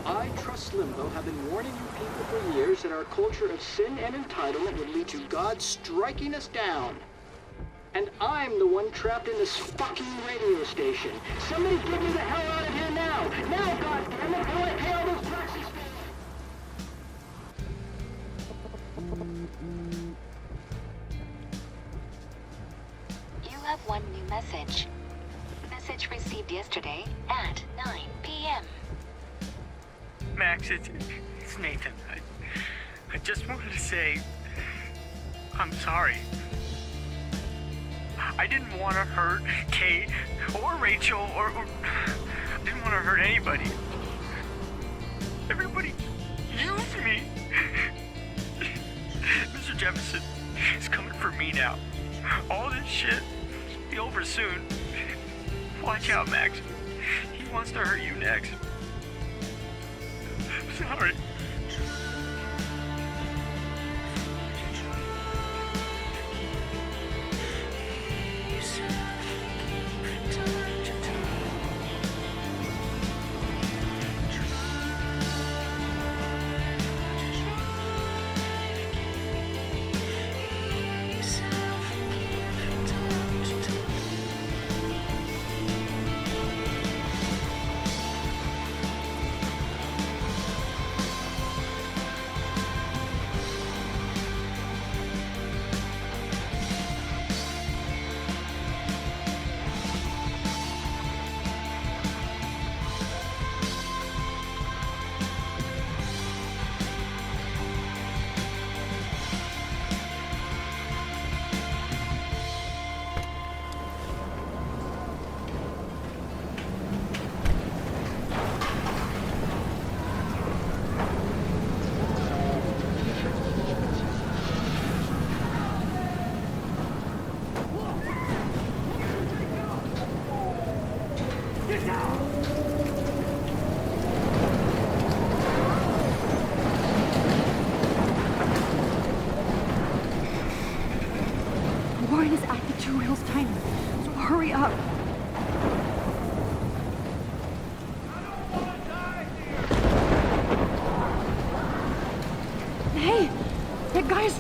I, Trust Limbo, have been warning you people for years that our culture of sin and entitlement would lead to God striking us down. And I'm the one trapped in this fucking radio station. Somebody get me the hell out of here now! Now, goddammit, how do I pay all those taxes for? You have one new message. Message received yesterday at 9 p.m. Max, it's Nathan. I just wanted to say I'm sorry. I didn't want to hurt Kate or Rachel or I didn't want to hurt anybody. Everybody used me. Mr. Jefferson is coming for me now. All this shit will be over soon. Watch out, Max. He wants to hurt you next. Sorry.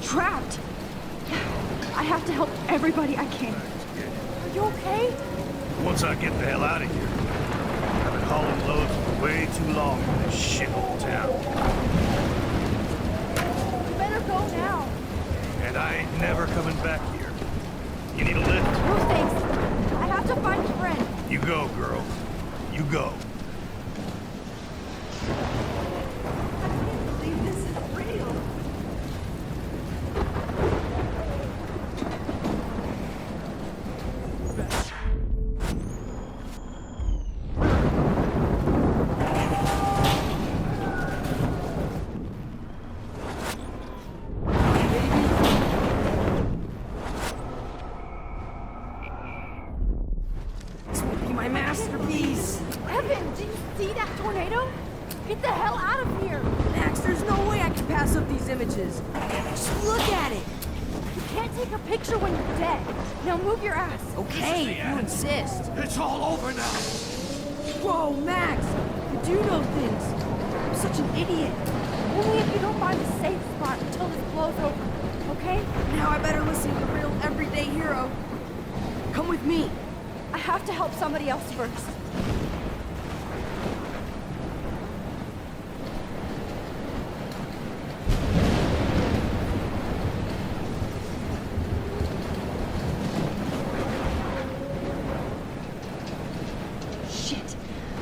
Trapped. I have to help everybody I can. Are you okay? Once I get the hell out of here. I've been hauling loads for way too long in this shithole town. You better go now. And I ain't never coming back here. You need a lift? No thanks. I have to find a friend. You go, girl. You go. I can't believe this is real. It's all over now! Whoa, Max! You do know things! I'm such an idiot! Only if you don't find a safe spot until this blows over, okay? Now I better listen to the real everyday hero. Come with me. I have to help somebody else first.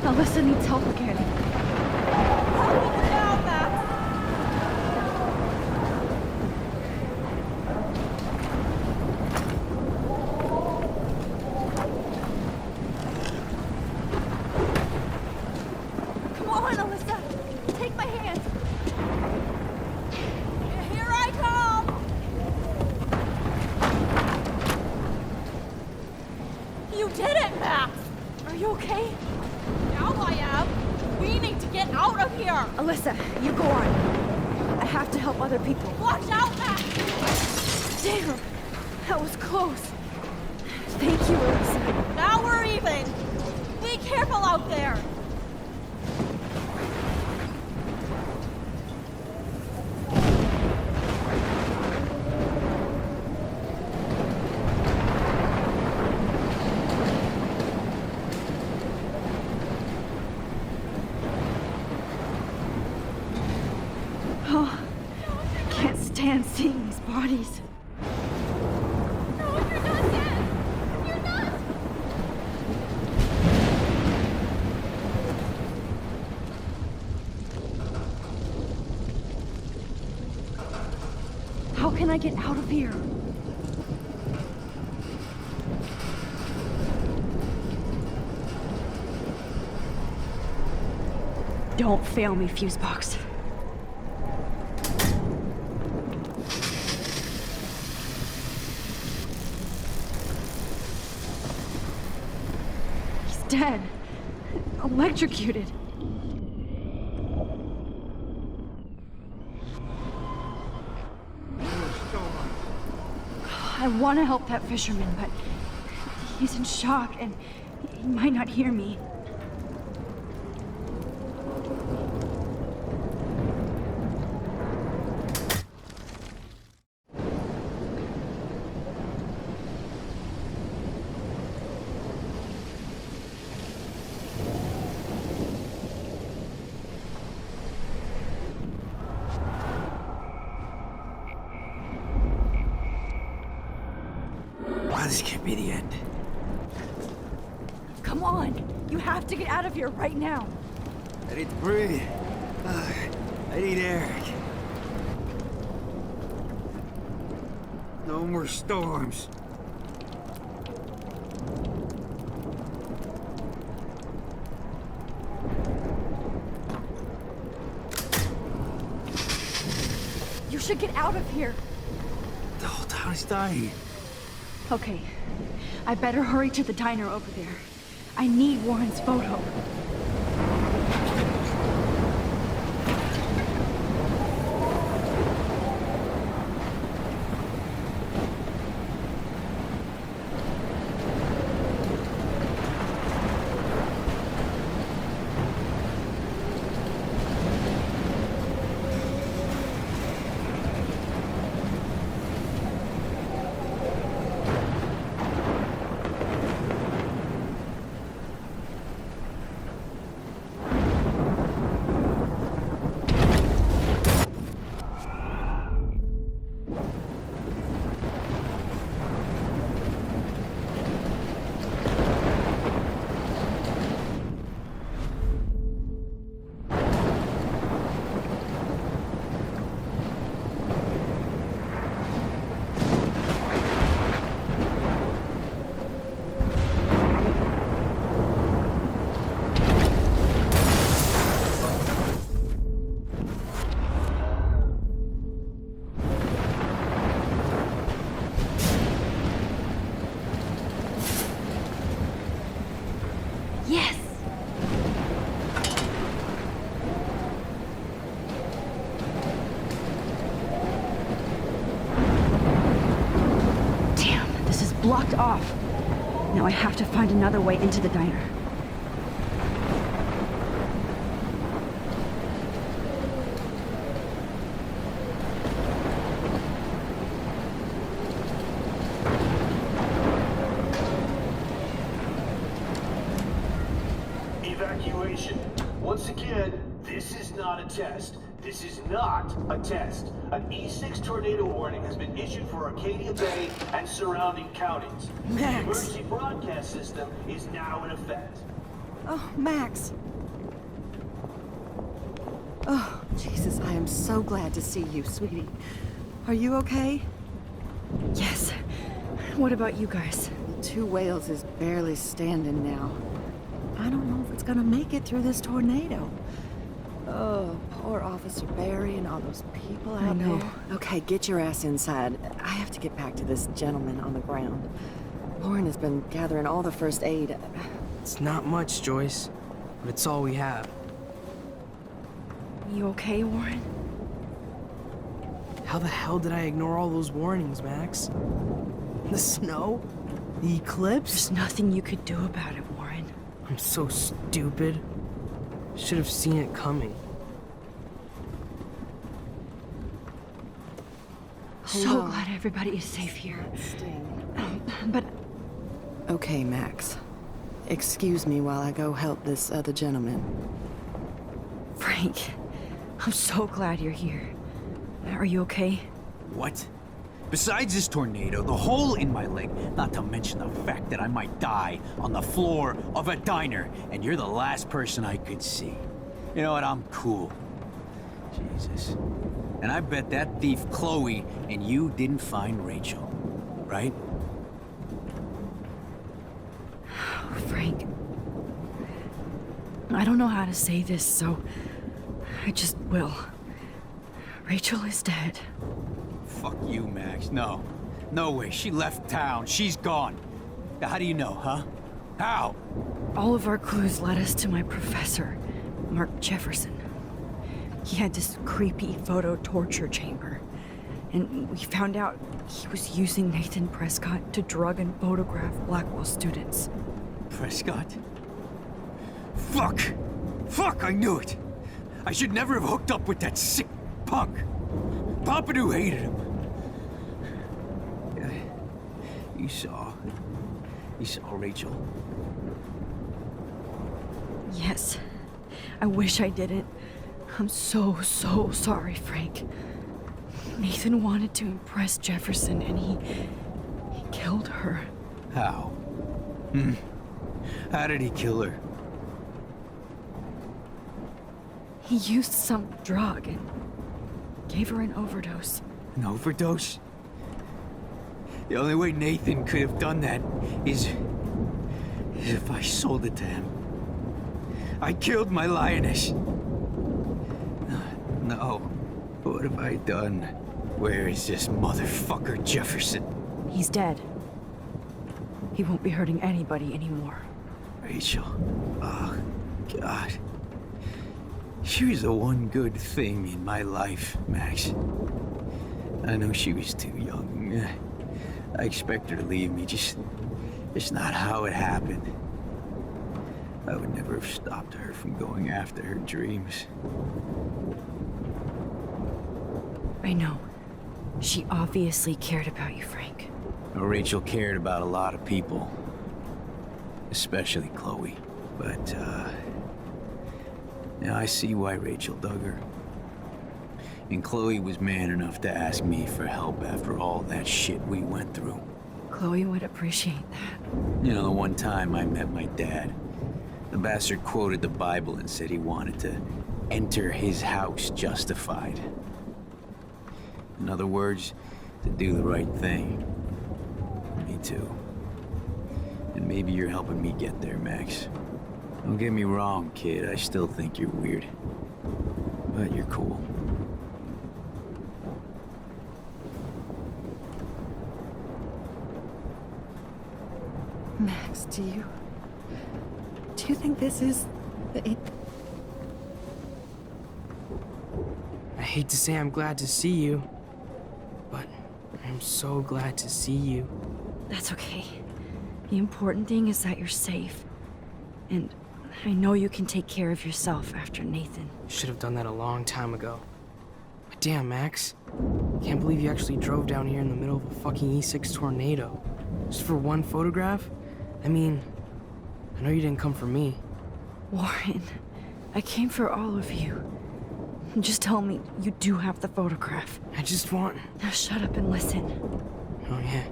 Alyssa needs help again. Help me now, Max! Are you okay? Now I am. We need to get out of here. Alyssa, you go on. I have to help other people. Watch out, Max. Damn, that was close. Thank you, Alyssa. Now we're even. Be careful out there. Oh, I can't stand seeing these bodies. No, you're not dead. You're not. How can I get out of here? Don't fail me, Fusebox. He's dead. Electrocuted. I want to help that fisherman, but he's in shock and he might not hear me. This can't be the end. Come on! You have to get out of here right now! I need to breathe. I need air. No more storms. You should get out of here! The whole town is dying. Okay, I better hurry to the diner over there. I need Warren's photo. Yes! Damn, this is blocked off. Now I have to find another way into the diner. Evacuation. Once again, this is not a test. This is not a test. An E6 tornado warning has been issued for Arcadia Bay and surrounding counties. Max. The emergency broadcast system is now in effect. Oh, Max. Oh, Jesus, I am so glad to see you, sweetie. Are you okay? Yes. What about you guys? The Two Whales is barely standing now. I don't know if it's gonna make it through this tornado. Oh, poor Officer Barry and all those people I out know. there. Okay, get your ass inside. I have to get back to this gentleman on the ground. Warren has been gathering all the first aid. It's not much, Joyce, but it's all we have. You okay, Warren? How the hell did I ignore all those warnings, Max? The snow? The eclipse? There's nothing you could do about it, Warren. I'm so stupid. Should have seen it coming. So glad everybody is safe here. But Okay, Max. Excuse me while I go help this other gentleman. Frank, I'm so glad you're here. Are you okay? What? Besides this tornado, the hole in my leg, not to mention the fact that I might die on the floor of a diner, and you're the last person I could see. You know what? I'm cool. Jesus. And I bet that thief Chloe and you didn't find Rachel, right? Frank, I don't know how to say this, so I just will. Rachel is dead. Fuck you, Max. No. No way. She left town. She's gone. How do you know, huh? How? All of our clues led us to my professor, Mark Jefferson. He had this creepy photo torture chamber. And we found out he was using Nathan Prescott to drug and photograph Blackwell students. Prescott? Fuck! Fuck, I knew it! I should never have hooked up with that sick punk! Pompidou hated him. You saw Rachel? Yes. I wish I didn't. I'm so sorry, Frank. Nathan wanted to impress Jefferson, and he killed her. How? How did he kill her? He used some drug and gave her an overdose. An overdose? The only way Nathan could have done that is if I sold it to him. I killed my lioness. No. What have I done? Where is this motherfucker Jefferson? He's dead. He won't be hurting anybody anymore. Rachel. Oh, God. She was the one good thing in my life, Max. I know she was too young. I expect her to leave me, just not how it happened. I would never have stopped her from going after her dreams. I know. She obviously cared about you, Frank. Rachel cared about a lot of people. Especially Chloe. But, now I see why Rachel dug her. And Chloe was man enough to ask me for help after all that shit we went through. Chloe would appreciate that. You know, the one time I met my dad, the bastard quoted the Bible and said he wanted to enter his house justified. In other words, to do the right thing. Me too. And maybe you're helping me get there, Max. Don't get me wrong, kid. I still think you're weird. But you're cool. Max, do you think this is it? I hate to say I'm glad to see you, but I'm so glad to see you. That's okay. The important thing is that you're safe. And I know you can take care of yourself after Nathan. Should have done that a long time ago. But damn, Max. Can't believe you actually drove down here in the middle of a fucking E6 tornado. Just for one photograph? I mean, I know you didn't come for me. Warren, I came for all of you. Just tell me you do have the photograph. I just want... Now shut up and listen. Oh yeah,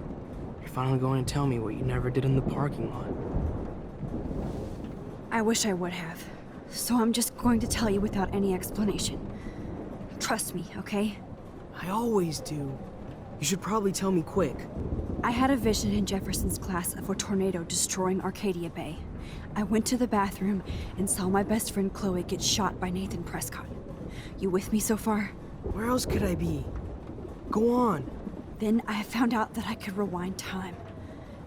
you're finally going to tell me what you never did in the parking lot. I wish I would have. So I'm just going to tell you without any explanation. Trust me, okay? I always do. You should probably tell me quick. I had a vision in Jefferson's class of a tornado destroying Arcadia Bay. I went to the bathroom and saw my best friend Chloe get shot by Nathan Prescott. You with me so far? Where else could I be? Go on. Then I found out that I could rewind time.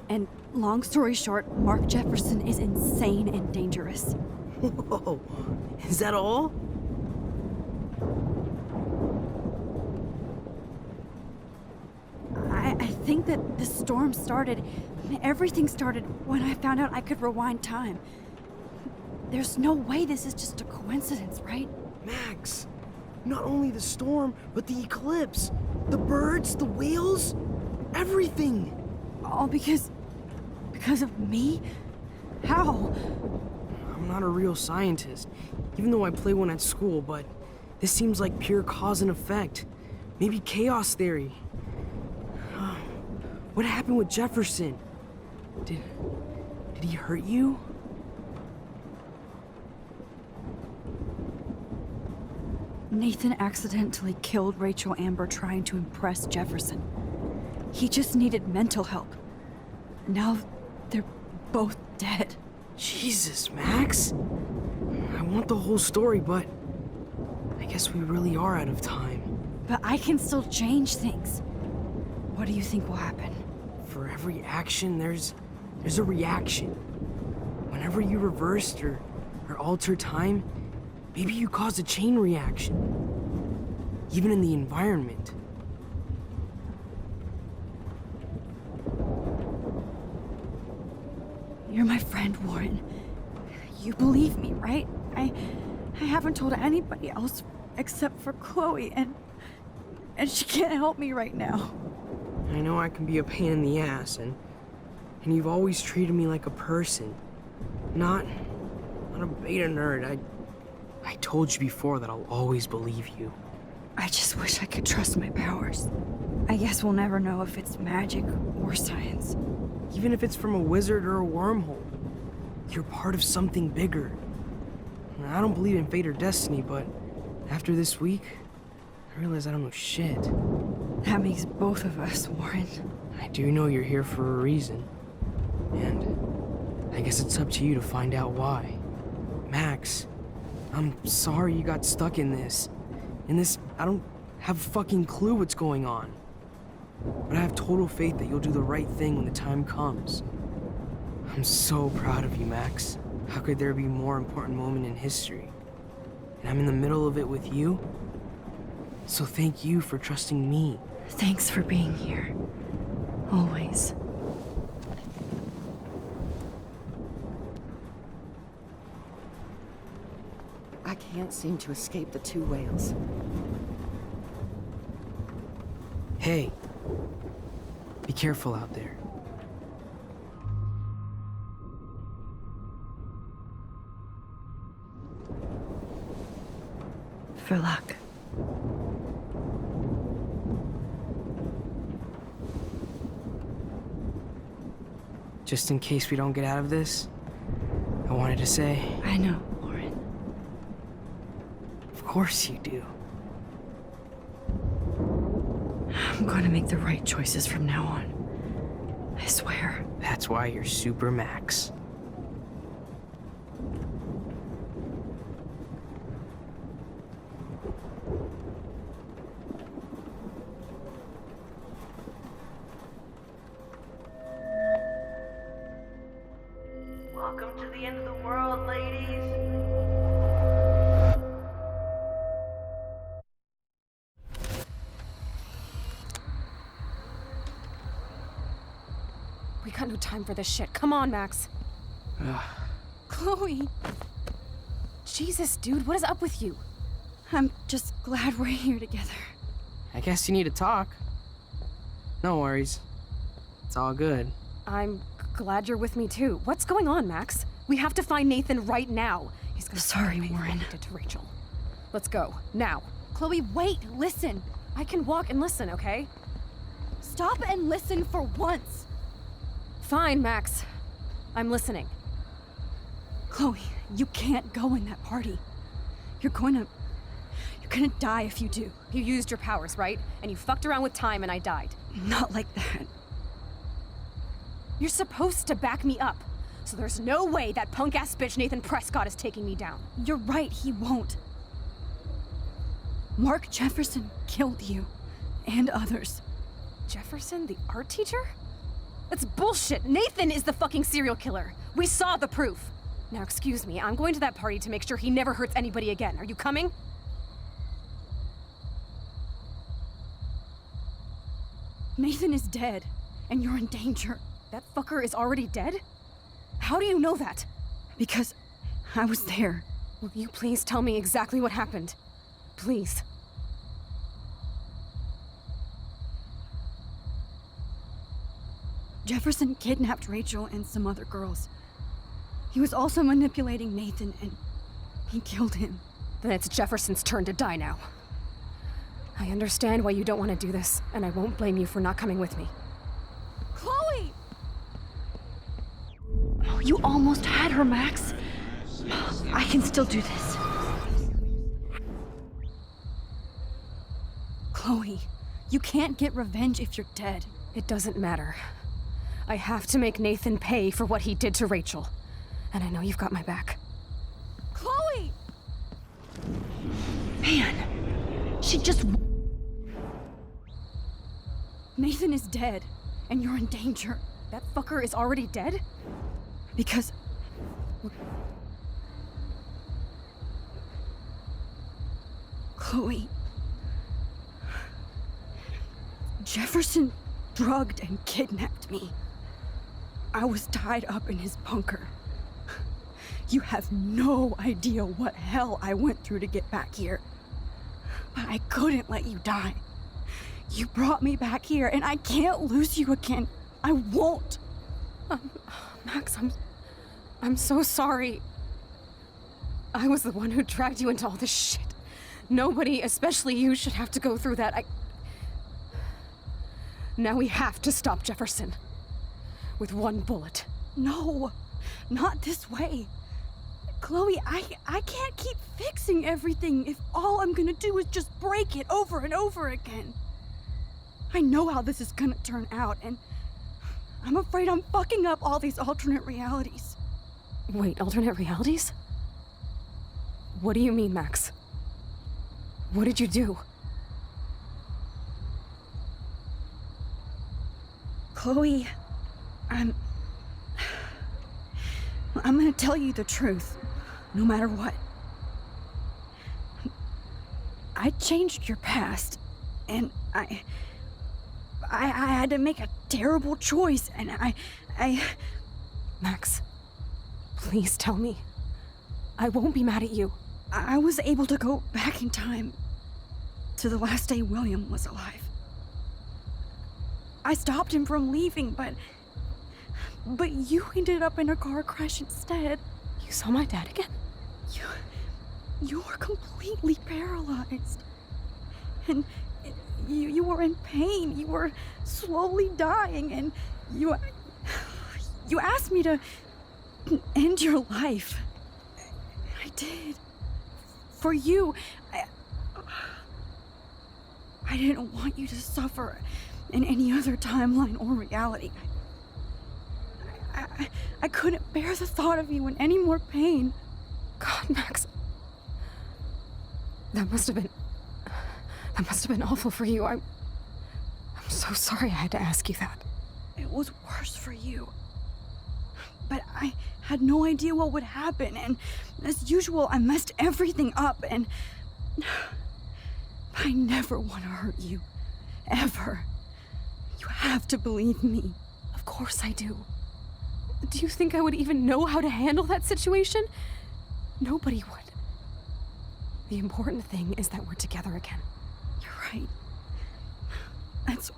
And long story short, Mark Jefferson is insane and dangerous. Whoa, is that all? I think that the storm started, everything started when I found out I could rewind time. There's no way this is just a coincidence, right? Max, not only the storm, but the eclipse, the birds, the whales, everything. All because of me? How? I'm not a real scientist, even though I play one at school, but this seems like pure cause and effect. Maybe chaos theory. What happened with Jefferson? Did he hurt you? Nathan accidentally killed Rachel Amber trying to impress Jefferson. He just needed mental help. Now they're both dead. Jesus, Max. I want the whole story, but I guess we really are out of time. But I can still change things. What do you think will happen? For every action, there's a reaction. Whenever you reversed or alter time, maybe you caused a chain reaction. Even in the environment. You're my friend, Warren. You believe me, right? I haven't told anybody else except for Chloe, and she can't help me right now. I know I can be a pain in the ass, and you've always treated me like a person. Not a beta nerd. I told you before that I'll always believe you. I just wish I could trust my powers. I guess we'll never know if it's magic or science. Even if it's from a wizard or a wormhole, you're part of something bigger. I don't believe in fate or destiny, but after this week, I realize I don't know shit. That makes both of us, Warren. I do know you're here for a reason. And I guess it's up to you to find out why. Max, I'm sorry you got stuck in this. I don't have a fucking clue what's going on. But I have total faith that you'll do the right thing when the time comes. I'm so proud of you, Max. How could there be a more important moment in history? And I'm in the middle of it with you. So thank you for trusting me. Thanks for being here. Always. I can't seem to escape the two whales. Hey, be careful out there. For luck. Just in case we don't get out of this, I wanted to say... I know, Warren. Of course you do. I'm going to make the right choices from now on. I swear. That's why you're Super Max. Welcome to the end of the world, ladies. We got no time for this shit. Come on, Max. Chloe. Jesus, dude, what is up with you? I'm just glad we're here together. I guess you need to talk. No worries. It's all good. I'm glad you're with me too. What's going on, Max? We have to find Nathan right now. He's gonna Sorry, what Warren. he did to Rachel. Let's go now. Chloe, wait, listen. I can walk and listen, okay? Stop and listen for once. Fine, Max. I'm listening. Chloe, you can't go in that party. You're gonna die if you do. You used your powers, right? And you fucked around with time and I died. Not like that. You're supposed to back me up. So there's no way that punk-ass bitch Nathan Prescott is taking me down. You're right, he won't. Mark Jefferson killed you. And others. Jefferson, the art teacher? That's bullshit. Nathan is the fucking serial killer. We saw the proof. Now, excuse me, I'm going to that party to make sure he never hurts anybody again. Are you coming? Nathan is dead, and you're in danger. That fucker is already dead? How do you know that? Because I was there. Will you please tell me exactly what happened? Please. Jefferson kidnapped Rachel and some other girls. He was also manipulating Nathan, and he killed him. Then it's Jefferson's turn to die now. I understand why you don't want to do this, and I won't blame you for not coming with me. Chloe! Oh, you almost had her, Max. I can still do this. Chloe, you can't get revenge if you're dead. It doesn't matter. I have to make Nathan pay for what he did to Rachel. And I know you've got my back. Chloe! Man, she just... Nathan is dead, and you're in danger. That fucker is already dead? Because... Chloe... Jefferson drugged and kidnapped me. I was tied up in his bunker. You have no idea what hell I went through to get back here. But I couldn't let you die. You brought me back here, and I can't lose you again. I won't. Max, I'm so sorry. I was the one who dragged you into all this shit. Nobody, especially you, should have to go through that. Now we have to stop Jefferson. With one bullet. No, not this way. Chloe, I can't keep fixing everything if all I'm gonna do is just break it over and over again. I know how this is gonna turn out, and I'm afraid I'm fucking up all these alternate realities. Wait, alternate realities? What do you mean, Max? What did you do? Chloe, I'm gonna tell you the truth, no matter what. I changed your past, and I had to make a terrible choice, and I... Max, please tell me. I won't be mad at you. I was able to go back in time to the last day William was alive. I stopped him from leaving, but you ended up in a car crash instead. You saw my dad again? You were completely paralyzed. And you were in pain. You were slowly dying, and you asked me to end your life. I did. For you. I didn't want you to suffer in any other timeline or reality. I couldn't bear the thought of you in any more pain. God, Max. That must have been awful for you. I'm so sorry I had to ask you that. It was worse for you. But I had no idea what would happen, and as usual, I messed everything up, and I never want to hurt you. Ever. You have to believe me. Of course I do. Do you think I would even know how to handle that situation? Nobody would. The important thing is that we're together again. You're right. That's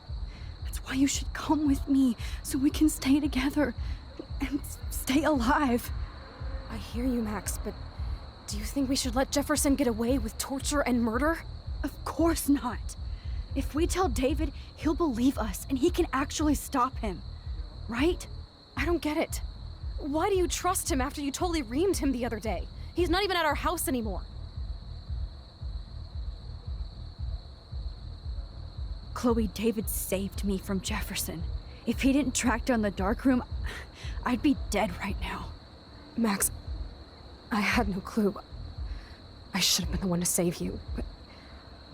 why you should come with me, so we can stay together and stay alive. I hear you, Max, but do you think we should let Jefferson get away with torture and murder? Of course not. If we tell David, he'll believe us, and he can actually stop him. Right? I don't get it. Why do you trust him after you totally reamed him the other day? He's not even at our house anymore. Chloe, David saved me from Jefferson. If he didn't track down the darkroom, I'd be dead right now. Max, I had no clue. I should have been the one to save you, but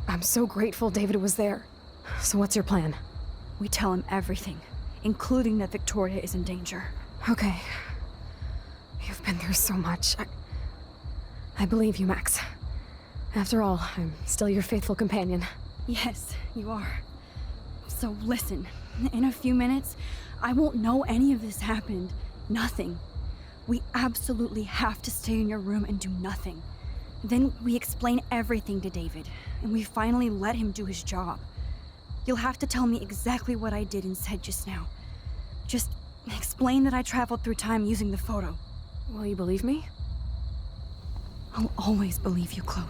I'm so grateful David was there. So what's your plan? We tell him everything, including that Victoria is in danger. Okay. You've been through so much. I believe you, Max. After all, I'm still your faithful companion. Yes, you are. So listen, in a few minutes, I won't know any of this happened. Nothing. We absolutely have to stay in your room and do nothing. Then we explain everything to David, and we finally let him do his job. You'll have to tell me exactly what I did and said just now. Just explain that I traveled through time using the photo. Will you believe me? I'll always believe you, Chloe.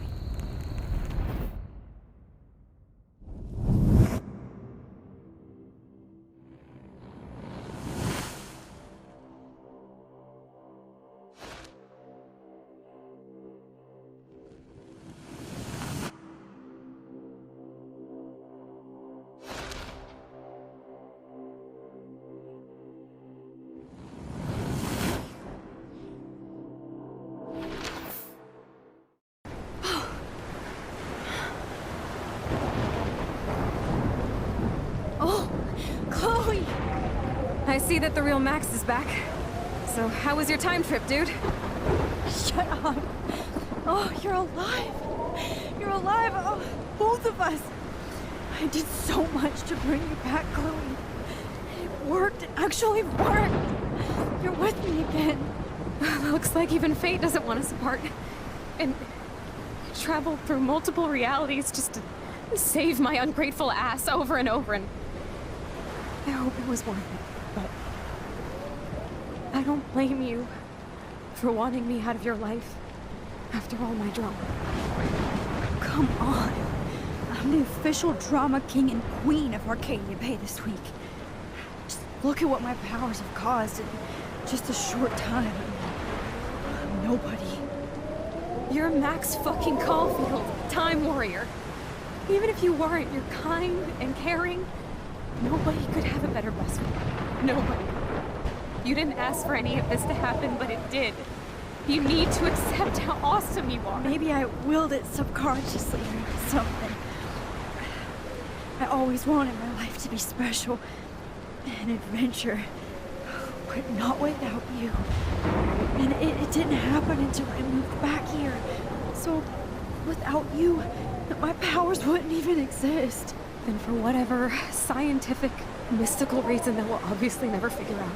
I see that the real Max is back. So, how was your time trip, dude? Shut up. Oh, you're alive. You're alive. Oh, both of us. I did so much to bring you back, Chloe. It worked. It actually worked. You're with me again. Looks like even fate doesn't want us apart. And travel through multiple realities just to save my ungrateful ass over and over, and I hope it was worth it. But I don't blame you for wanting me out of your life after all my drama. Come on. I'm the official drama king and queen of Arcadia Bay this week. Just look at what my powers have caused in just a short time. I'm nobody. You're Max fucking Caulfield, Time Warrior. Even if you weren't, you're kind and caring. Nobody could have a better best friend. Nobody. You didn't ask for any of this to happen, but it did. You need to accept how awesome you are. Maybe I willed it subconsciously or something. I always wanted my life to be special. An adventure. But not without you. And it didn't happen until I moved back here. So, without you, my powers wouldn't even exist. And for whatever scientific, mystical reason that we'll obviously never figure out,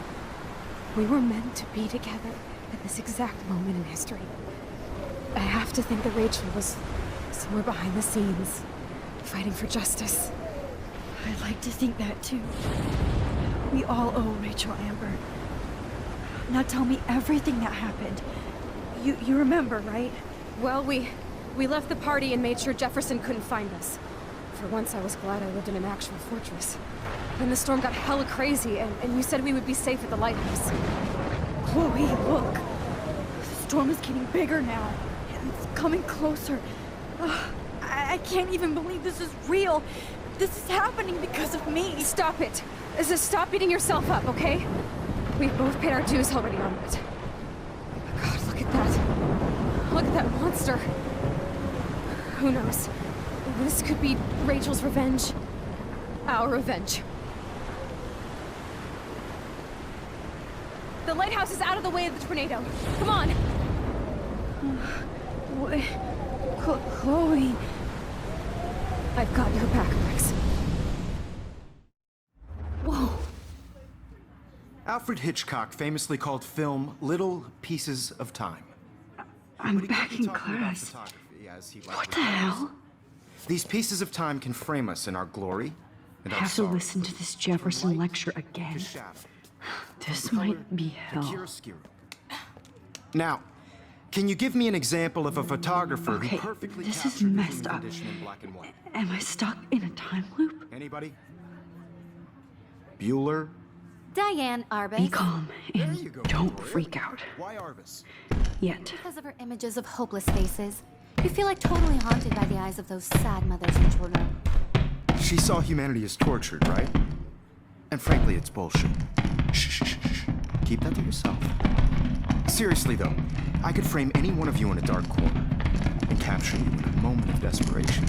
we were meant to be together at this exact moment in history. I have to think that Rachel was somewhere behind the scenes, fighting for justice. I'd like to think that too. We all owe Rachel Amber. Now tell me everything that happened. You remember, right? Well, we left the party and made sure Jefferson couldn't find us. For once, I was glad I lived in an actual fortress. Then the storm got hella crazy, and you said we would be safe at the lighthouse. Chloe, look. The storm is getting bigger now. It's coming closer. I can't even believe this is real. This is happening because of me. Stop it. Stop beating yourself up, okay? We've both paid our dues already on it. God, look at that. Look at that monster. Who knows? This could be Rachel's revenge. Our revenge. The lighthouse is out of the way of the tornado. Come on! Chloe... I've got your back, Max. Whoa. Alfred Hitchcock famously called film little pieces of time. I'm back in class. What the hell? These pieces of time can frame us in our glory and I our have to sorrow. listen to this Jefferson lecture again. This might be hell. Now, can you give me an example of a photographer Okay, who perfectly this is captured messed human up. condition in black and white? Am I stuck in a time loop? Anybody? Bueller? Diane Arbus. Be calm and don't freak out. Why Arbus? Yet. Because of her images of hopeless faces. You feel like totally haunted by the eyes of those sad mothers and children. She saw humanity as tortured, right? And frankly, it's bullshit. Shh. Keep that to yourself. Seriously, though, I could frame any one of you in a dark corner and capture you in a moment of desperation.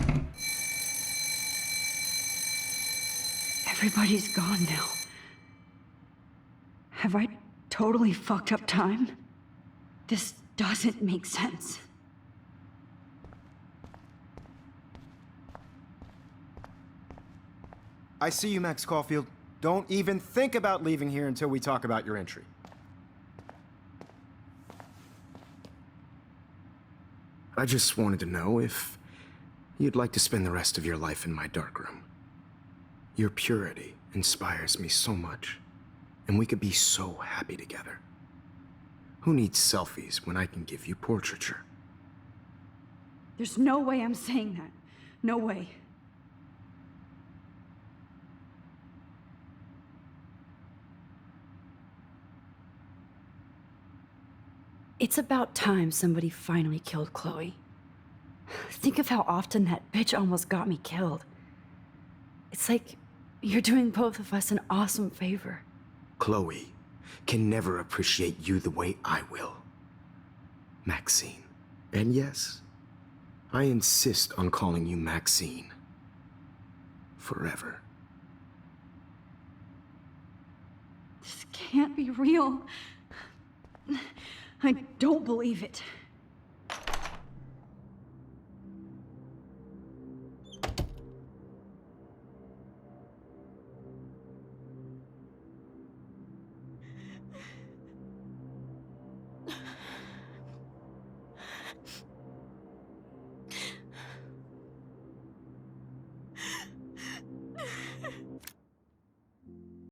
Everybody's gone now. Have I totally fucked up time? This doesn't make sense. I see you, Max Caulfield. Don't even think about leaving here until we talk about your entry. I just wanted to know if you'd like to spend the rest of your life in my darkroom. Your purity inspires me so much, and we could be so happy together. Who needs selfies when I can give you portraiture? There's no way I'm saying that. No way. It's about time somebody finally killed Chloe. Think of how often that bitch almost got me killed. It's like you're doing both of us an awesome favor. Chloe can never appreciate you the way I will. Maxine. And yes, I insist on calling you Maxine. Forever. This can't be real. I don't believe it.